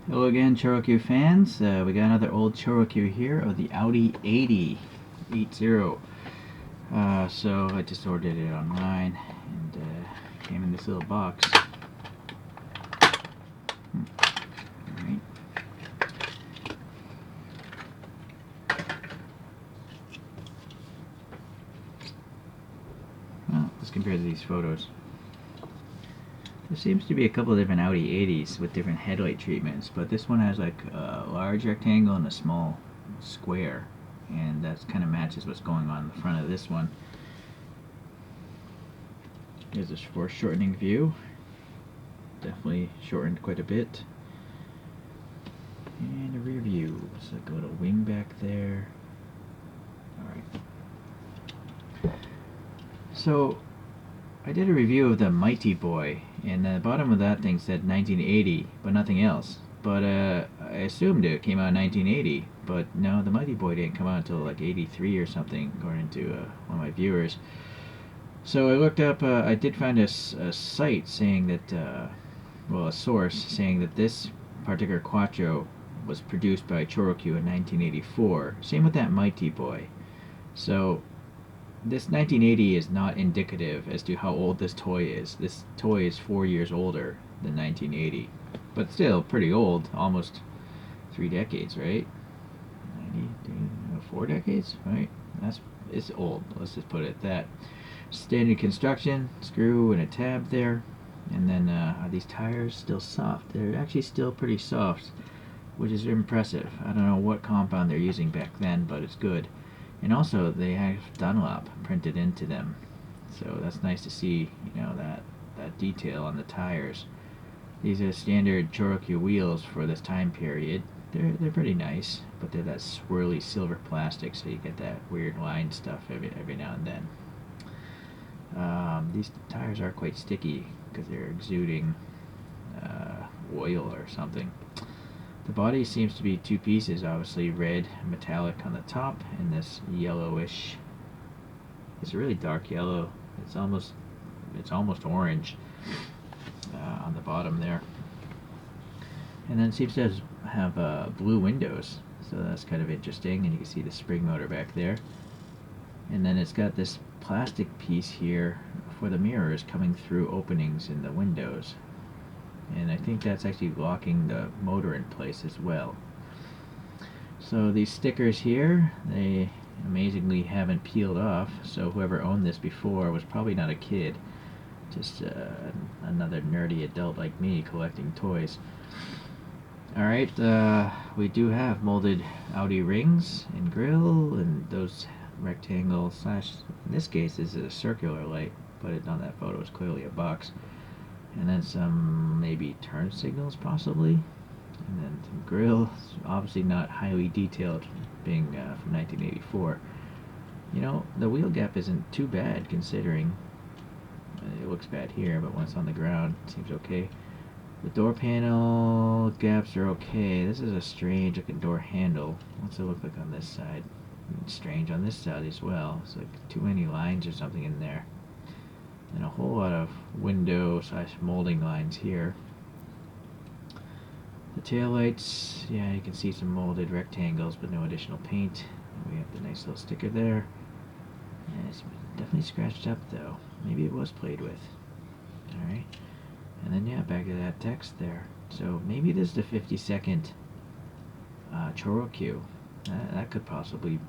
Hello again, ChoroQ fans. We got another old ChoroQ here of the Audi 80. So I just ordered it online and came in this little box. Alright. Well, let's compare these photos. There seems to be a couple of different Audi 80s with different headlight treatments, but this one has like a large rectangle and a small square, and that kind of matches what's going on in the front of this one. Here's a foreshortening view. Definitely shortened quite a bit. And a rear view. It's like a little wing back there. Alright. So, I did a review of the Mighty Boy, and the bottom of that thing said 1980, but nothing else. But I assumed it came out in 1980, but no, the Mighty Boy didn't come out until like 83 or something, according to one of my viewers. So I looked up, I did find a site saying that, well, a source saying that this particular Quattro was produced by ChoroQ in 1984. Same with that Mighty Boy. So this 1980 is not indicative as to how old this toy is. This toy is 4 years older than 1980, but still pretty old, almost 3 decades, right? 4 decades, right? It's old. Let's just put it at that. Standard construction, screw and a tab there, and then are these tires still soft? They're actually still pretty soft, which is impressive. I don't know what compound they're using back then, but it's good. And also they have Dunlop printed into them, so that's nice to see, you know, that detail on the tires. These are standard ChoroQ wheels for this time period. They're pretty nice, but they're that swirly silver plastic, so you get that weird line stuff every now and then. These tires are quite sticky because they're exuding oil or something. The body seems to be two pieces, obviously red metallic on the top and this yellowish. It's a really dark yellow. It's almost orange on the bottom there. And then it seems to have blue windows, so that's kind of interesting. And you can see the spring motor back there. And then it's got this plastic piece here for the mirrors coming through openings in the windows. And I think that's actually locking the motor in place as well. So these stickers here, they amazingly haven't peeled off, so whoever owned this before was probably not a kid, just another nerdy adult like me collecting toys. Alright, we do have molded Audi rings and grille, and those rectangle slash, in this case is a circular light, but it on that photo is clearly a box. And then some maybe turn signals possibly, and then some grille, obviously not highly detailed, being from 1984. You know, the wheel gap isn't too bad considering. It looks bad here, but once on the ground it seems okay. The door panel gaps are okay. This is a strange looking door handle. What's it look like on this side? Strange on this side as well. It's like too many lines or something in there. And a whole lot of window / molding lines here. The taillights, yeah, you can see some molded rectangles but no additional paint. And we have the nice little sticker there. And it's definitely scratched up though. Maybe it was played with. Alright. And then yeah, back to that text there. So maybe this is the 52nd ChoroQ. That could possibly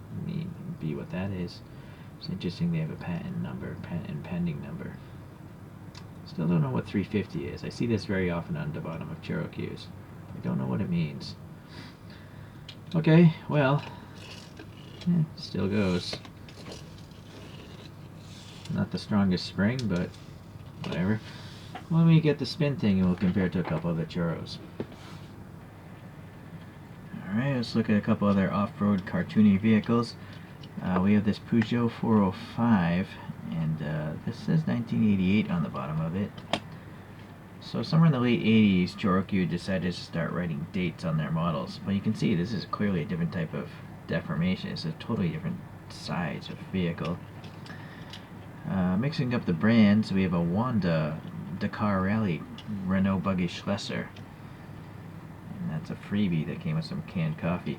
be what that is. It's interesting they have a patent number, patent pending number. Still don't know what 350 is. I see this very often on the bottom of ChoroQs. I don't know what it means. Okay, well, still goes. Not the strongest spring, but whatever. Let me get the spin thing and we'll compare it to a couple of the Choros. Alright, let's look at a couple other off-road cartoony vehicles. We have this Peugeot 405, and this says 1988 on the bottom of it. So somewhere in the late 80s, ChoroQ decided to start writing dates on their models. But you can see this is clearly a different type of deformation. It's a totally different size of vehicle. Mixing up the brands, we have a Wanda Dakar Rally Renault Buggy Schlesser. That's a freebie that came with some canned coffee.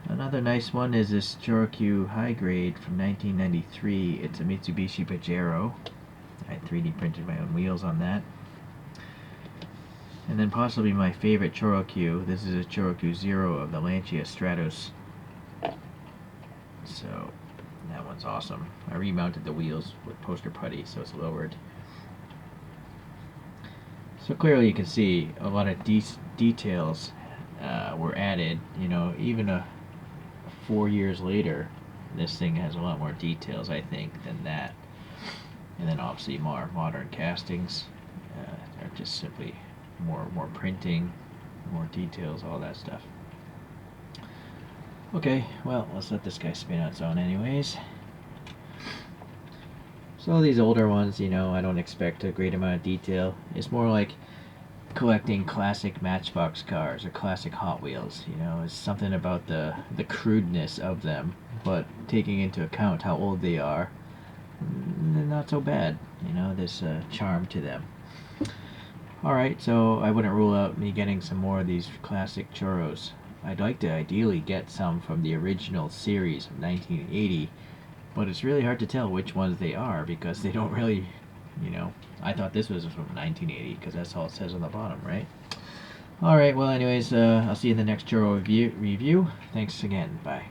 Another nice one is this ChoroQ High Grade from 1993. It's a Mitsubishi Pajero. I 3D printed my own wheels on that. And then possibly my favorite ChoroQ. This is a ChoroQ Zero of the Lancia Stratos. So that one's awesome. I remounted the wheels with poster putty so it's lowered. So clearly you can see a lot of details were added. You know, even 4 years later, this thing has a lot more details, I think, than that. And then obviously more modern castings are just simply more printing, more details, all that stuff. Okay, well, let's let this guy spin on its own anyways. So these older ones, you know, I don't expect a great amount of detail. It's more like collecting classic Matchbox cars or classic Hot Wheels. You know, it's something about the crudeness of them, but taking into account how old they are, they're not so bad. You know, there's a charm to them. Alright, so I wouldn't rule out me getting some more of these classic Choros. I'd like to ideally get some from the original series of 1980, but it's really hard to tell which ones they are because they don't really, you know, I thought this was from 1980 because that's all it says on the bottom, right? Alright, well anyways, I'll see you in the next Choro review. Thanks again, bye.